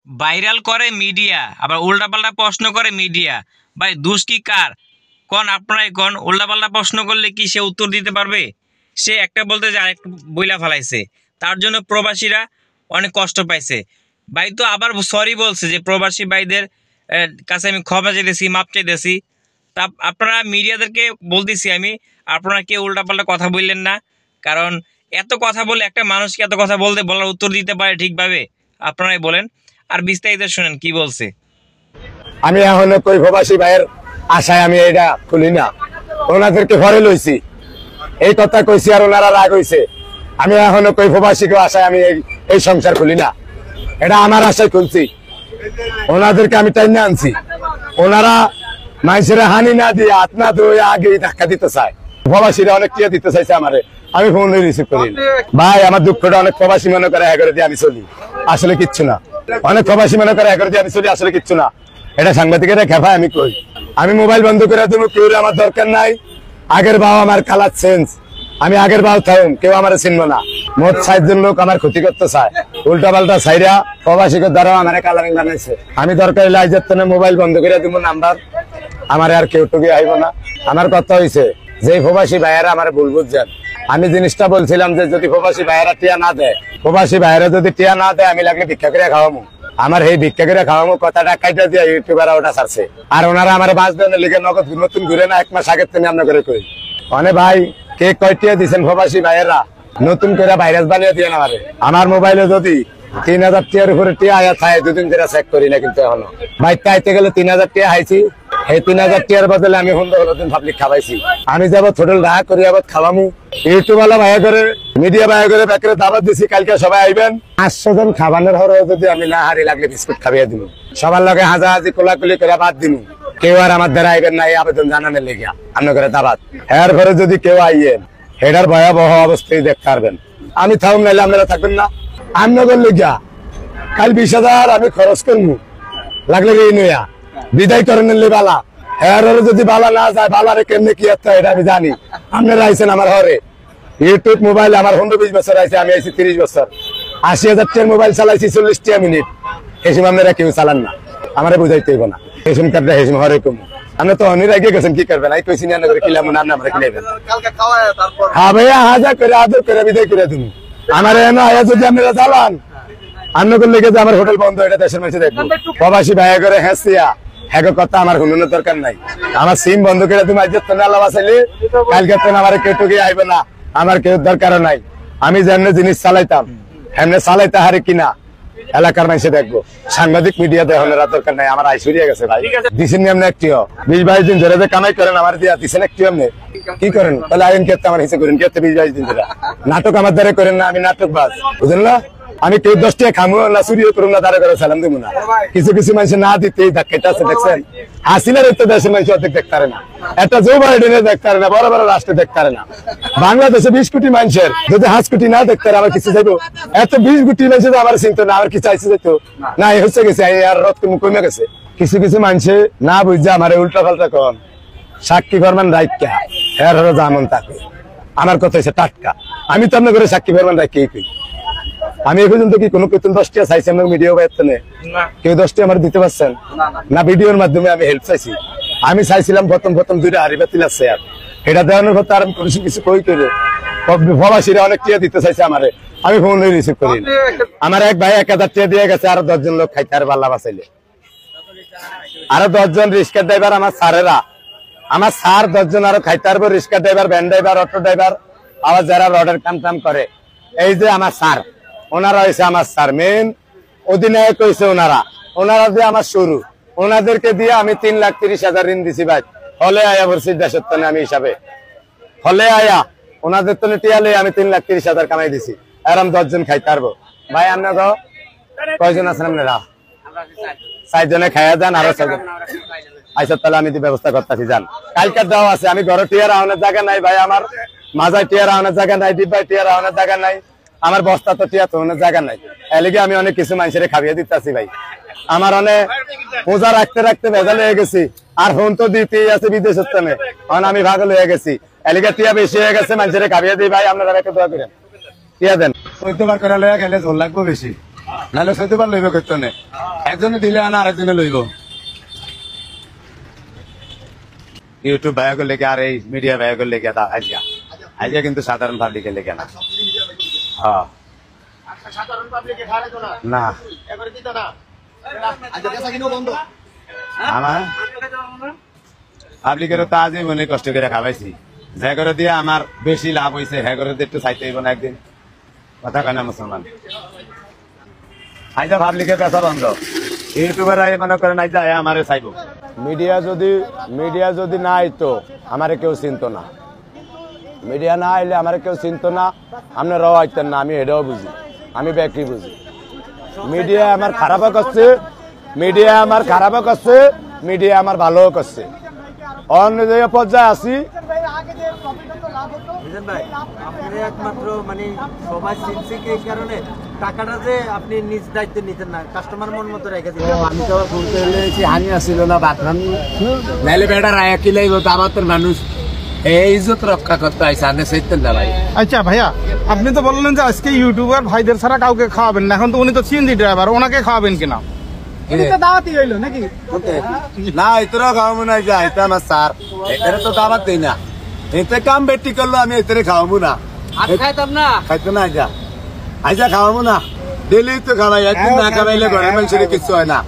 Viral করে media, আবার উল্টাপাল্টা প্রশ্ন করে মিডিয়া। ভাই দোষ কি কার? কোন আপনারাই কোন। উল্টাপাল্টা প্রশ্ন করলে কি সে উত্তর দিতে পারবে? সে একটা বলতে যে আরেকটা বইলা ফেলাইছে, তার জন্য প্রবাসীরা অনেক কষ্ট পাইছে। ভাই তো আবার সরি বলছে যে প্রবাসী ভাইদের কাছে আমি ক্ষমা চাইতেছি, মাপ চাইতেছি। তা আপনারা মিডিয়াদেরকে বলতেছি আমি, আপনারা কেউ উল্টাপাল্টা কথা বললেন না। কারণ এত কথা বলে একটা মানুষকে এত কথা বলতে বলার উত্তর দিতে পারে ঠিকভাবে? আপনারাই বলেন। আর বিস্তারিত শুনেন কি বলছে। আমি এখনো কই প্রবাসী ভাইয়ের আশায় আমি এটা খুলি না, ওনাদেরকে ঘরে লইছি, এই কথা কইছি আর ওনারা রাগ হইছে। আমি এখনো কই প্রবাসীকে আশায় আমি এই সংসার খুলি না, এটা আমার আশায় খুলছি। ওনাদেরকে আমি টাইনে আনছি, ওনারা মানুষের হানি না দিয়ে হাত না ধুয়ে আগে ধাক্কা দিতে চায়। প্রবাসীরা অনেক টিয়া দিতে চাইছে আমারে, আমি ফোন রিসিভ করি ভাই। আমার দুঃখটা অনেক প্রবাসী মনে করে এগারো দিয়ে আমি চলি, আসলে কিচ্ছু না। অনেক প্রবাসী মনে করে এগারো দিয়ে আমি চলি, আসলে কিচ্ছু না। এটা সাংবাদিকেরা খেপায় আমি কই। আমি মোবাইল বন্ধ করে দেবো, কেউ আমার দরকার নাই। আগের ভাও আমার কালার চেঞ্জ, আমি আগের ভাও থাকুন, কেউ আমার চিনবো না। মোট 60 জন লোক আমার ক্ষতি করতে চায়, উল্টা পাল্টা ছাইরা প্রবাসীকে দ্বারাও আমার কালারিং বানাইছে। আমি দরকার লাইজের তনে মোবাইল বন্ধ করে দিব, নাম্বার আমার আর কেউ টুকি আইব না। আমার কথা হয়েছে যে প্রবাসী ভাইয়েরা আমার ভুল বুঝছেন। আমি জিনিসটা বলছিলাম যে যদি প্রবাসী ভাইয়েরা টিয়া না দেয়, প্রবাসী ভাইয়েরা যদি টিয়া না দেয়, আমি লাগলে ভিক্ষা করে খাওয়াবো। আমার এই ভিক্ষা করে খাওয়াবো কথাটা কাইটা দিয়ে ইউটিউবার ওটা ছাড়ছে। আর ওনারা আমার বাস দেওয়ার লিগে নগদ নতুন ঘুরে না, 1 মাস আগের থেকে আমরা করে কই অনেক ভাই কে কয় টিয়া দিচ্ছেন প্রবাসী ভাইয়েরা, নতুন করে ভাইরাস বানিয়ে দিয়ে না। আমার মোবাইলে যদি 3000 টিয়ার উপরে টিয়া আয়া থাকে, 2 দিন ধরে চেক করি না, কিন্তু এখনো বাইক আইতে গেলে 3000 টিয়া হাইছি। এই 3000 টিয়ার বদলে আমি 15 পাবলিক খাওয়াইছি। আমি যাবো হোটেল রাহা করি, আবার খাওয়ামু। ইউটিউব ওয়ালা ভাইয়া করে, মিডিয়া ভাইয়া করে ব্যাপারে দাবাত দিছি, কালকে সবাই আইবেন। 500 জন খাবানের হরে যদি আমি না হারি, লাগলে বিস্কুট খাইয়ে দিব। সবার লগে হাজাহাজি কোলাকুলি করে বাদ দিন। কেউ আর আমার দ্বারা আইবেন না, এই আবেদন জানানোর লেগে আমরা করে দাবাত। এর পরে যদি কেউ আইয়েন, হেডার ভয়াবহ অবস্থায় দেখতে পারবেন। আমি থাকুন, নাইলে আপনারা থাকবেন না। আমনগর লেগিয়া কাল 20,000 আমি খরচ করবো, লাগলে নয়া বিদায় করেন বালা। হ্যাঁ যদি বালা না যায়, বালারে কেমনে কি এটা আমি জানি। আপনারা আইছেন আমার ঘরে, ইউটিউব মোবাইল আমার 15-20 বছর আছে, আমি আইছি 30 বছর। 80,000 টিয়ার মোবাইল চালাইছি 40 মিনিট। হেসিম আপনারা কেউ চালান না, আমারে বুঝাইতে হইব না। হেসিম কাটলে হেসিম হরে কম। আমরা তো অনেক আগে গেছেন, কি করবেন? এই কইছি না করে কিলাম না, আমরা কিনাইবেন। হ্যাঁ ভাইয়া, হাজা করে আদর করে বিদায় করে দিন। আমার এনে আয়া যদি আপনারা চালান, আপনাদের লেগে যে আমার হোটেল বন্ধ, এটা দেশের মানুষ দেখবো। প্রবাসী ভাইয়া করে হেসিয়া হ্যাঁ কথা আমার শুনুনের দরকার নাই। আমার সিম বন্ধ করে তুমি আজ আল্লাহ বাঁচাইলে, কালকে তো আমার কেউ টুকি আইবে না, আমার কেউ দরকারও নাই। আমি যেমনি জিনিস চালাইতাম এমনি চালাইতে হারে কিনা এলাকার মানুষে দেখবো। সাংবাদিক মিডিয়া দেখানোর দরকার নাই। আমার আইসুরিয়া গেছে ভাই, দিছেন এমনি একটিও 20-22 দিন ধরে যে কামাই করেন আমার দিয়া দিছেন একটিও এমনি কি করেন? তাহলে আইন কেতে আমার হিসেবে করেন, কেতে 20-22 দিন ধরে নাটক আমার দ্বারা করেন না। আমি নাটক বাজ, বুঝলেন না? আমি কেউ 10 টাকা খামো না, চুরিও করুন না, দাঁড়া করে সালাম দেবো না। কিছু কিছু মানুষ না দিতেই ধাক্কাটা আছে, দেখছেন? হাসিনার তো দেশের মানুষ অর্ধেক দেখতে পারে না, একটা জো বাইডেনে দেখতে পারে না, বড় বড় রাষ্ট্রে দেখতে পারে না। বাংলাদেশে 20 কোটি মানুষের যদি 5 কোটি না দেখতে পারে, আমার কিছু যাইবো? এত 20 কোটি মানুষ আমার চিন্তা না, আমার কিছু আইসে যেত না, হচ্ছে গেছে আর রথ কমে গেছে। কিছু কিছু মানুষে না বুঝছে আমার উল্টা পাল্টা কন সাক্ষী ফরমান রাইকা এর হলো যেমন থাকে। আমার কথা হচ্ছে টাটকা, আমি তো আপনার করে সাক্ষী ফরমান রাখি কই। আমি এ পর্যন্ত কি কোনো 10 টাকা চাইছি আমার মিডিয়া বাইরে? কেউ 10 টাকা আমার দিতে পারছেন না? ভিডিওর মাধ্যমে আমি হেল্প চাইছি। আমি চাইছিলাম প্রথম 2টা হাড়ি বাতিল আছে, আর এটা দেওয়ানোর কথা আর আমি কিছু কই করে প্রবাসীরা অনেক টাকা দিতে চাইছে আমারে, আমি ফোন রিসিভ করি। আমার এক ভাই 1000 টাকা দিয়ে গেছে, আরো 10 জন লোক খাইতে আর বাল্লা বাঁচাইলে, আরো 10 জন রিক্সা ড্রাইভার আমার স্যারেরা, আমার স্যার 10 জন আরো খাইতে পারবো। রিক্সা driver, van driver, auto driver, আবার যারা রডের কাম করে, এই যে আমার স্যার, ওনারা হয়েছে আমার স্যার মেন অধিনায়ক হয়েছে। ওনারা দিয়ে আমার শুরু, ওনাদেরকে দিয়ে আমি 3,30,000 ঋণ দিছি ভাই। হলে আয়া ভরছি দেশের তনে, আমি হিসাবে হলে আয়া ওনাদের তনে টিয়ালে আমি 3,30,000 কামাই দিছি। এরম 10 জন খাইতে পারবো ভাই। আপনার কয়জন আছেন আপনারা? 4 জনে খাইয়া যান, আরো 6 জন। আচ্ছা তাহলে আমি ব্যবস্থা করতেছি, যান। কালকার দেওয়া আছে, আমি ঘরে টিয়ার আহনের জায়গা নাই ভাই, আমার মাজায় টিয়ার আহনের জায়গা নাই, ডিব্বায় টিয়ার আহনের জায়গা নাই, আমার বস্তা তো টিয়া তোনের জায়গা নাই। এলিগে আমি অনেক কিছু মানুষের খাবিয়ে দিতেছি ভাই। আমার অনেক পূজা রাখতে রাখতে ভেজাল হয়ে গেছি, আর ফোন তো দিতেই আছে বিদেশের টানে, আমি ভাগল হয়ে গেছি। এলিগে টিয়া বেশি হয়ে গেছে, মানুষের খাবিয়ে দিই ভাই। আপনারা একটু দোয়া করেন, টিয়া দেন। 14 বার করে লয়া খেলে ঝোল লাগবো বেশি। নাহলে সত্যিবার লইব করতো না একজনে দিলে আনা আরেকজনে লইব ইউটিউব ভাইয়া করলে কি আর এই মিডিয়া ভাইয়া করলে কি আজকে আজকে কিন্তু সাধারণ পাবলিকের লেগে না হ্যাঁ না আমার পাবলিকেরও তো আজই মনে কষ্ট করে খাওয়াইছি যে করে দিয়ে আমার বেশি লাভ হয়েছে হ্যাঁ করে একটু চাইতে হইব না একদিন কথা কেন মুসলমান আইজা পাবলিকের পেশা বন্ধ ইউটিউবার মনে করেন আইজা আমারে চাইব মিডিয়া যদি না আইতো আমারে কেউ চিনতো না মিডিয়া না আইলে আমারে কেউ চিনতো না আপনারাও আইতেন না আমি এটাও বুঝি আমি ব্যাকরি বুঝি মিডিয়া আমার খারাপও করছে মিডিয়া আমার ভালোও করছে অন্য জায়গায় পর্যায়ে আছি একমাত্র মানে সবাই চিনছে কি এই কারণে টাকাটা যে আপনি নিজ দায়িত্বে নিতেন না কাস্টমার মন মতো রেখে দিতেন আমি তো শুনতে হানি আসছিল না বাথরাম নাইলে বেটা রায় কি লাগবে দাবাতের মানুষ এই ইজ্জত রক্ষা করতে আইসা আনে চাইতেন না ভাই আচ্ছা ভাইয়া আপনি তো বললেন যে আজকে ইউটিউবার ভাইদের ছাড়া কাউকে খাওয়াবেন না এখন তো উনি তো সিএনজি ড্রাইভার ওনাকে খাওয়াবেন কিনা দাওয়াতি হইলো নাকি না এতরা খাওয়াবো না যা এটা আমার স্যার এটারে তো দাবাত দেই না এতে কাম বেটি করলো আমি এতে খাওয়াবো না খাইতাম না খাইতো না আইজা খাওয়াবো না ডেলি তো খাওয়াই একদিন না খাওয়াইলে ঘরের মানুষের কিছু হয় না